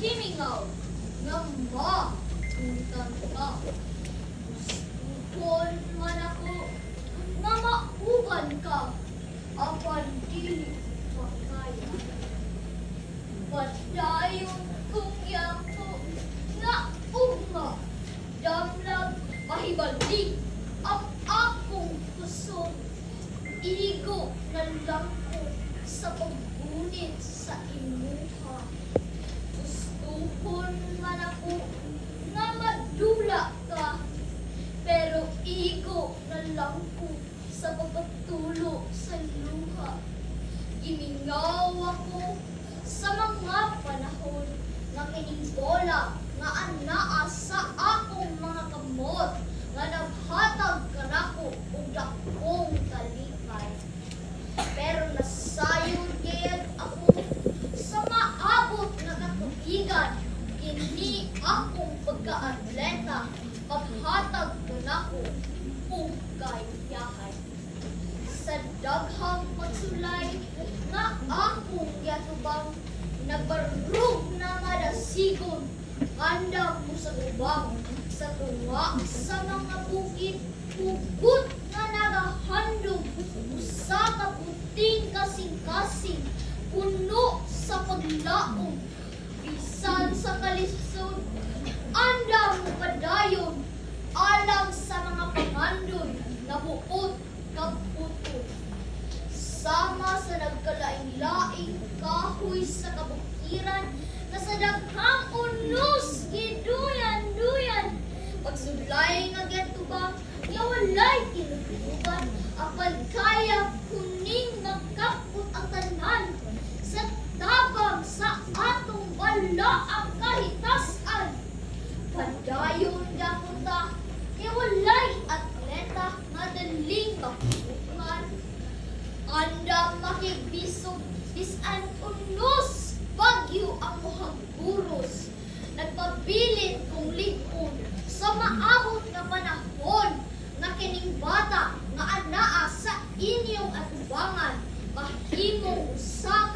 himingaw nga mauntan ka. Kung man ako nga mauban ka, apan dili makaya. Padayon kung yako nga ugma, damlag mahibalik ang akong puso. Igo na lang ko sa paggunit sa imuha. Gustuhon man ako nga madula ka, pero igo na lang ko sa pagpatulo sa luha. Gimingaw ako sa mga panahon nga kiningbola nga anaa sa akong mga kamot nga naghatag kanako og dakong kalipay. Pero nasayon gayud ako sa maabot nga katuigan kini akong pagka-atleta paghatag kanako og kayahay. Sa daghang pagsulay nga akong yatubang, nagbarug na nga dasigon, andam mo sa ubang, sa tuwa sa mga bukid, hugot nga nagahandog, usa ka puting kasing-kasing, puno sa paglaom, bisan sa kalisod, andam mo padayon, alam sa mga pangandoy, na buot kag puto. Sama sa nagkalaing-laing kahoy sa kabukiran, na sa daghang unos giduyan-duyan. Pagsulay nga getubang, nga walay kinutuban, apan kaya kuning nagkapot ang tanan, sa tabang sa atong wala ang kahitasan. Padayon dakuta, nga walay atleta nga daling makukuhan. Andam makibisog, bisan unos, bagyo ang muhang buros. Nagpabilin kong ligon sa maabot nga panahon nga kining bata nga anaa sa inyong atubangan, mahimong usang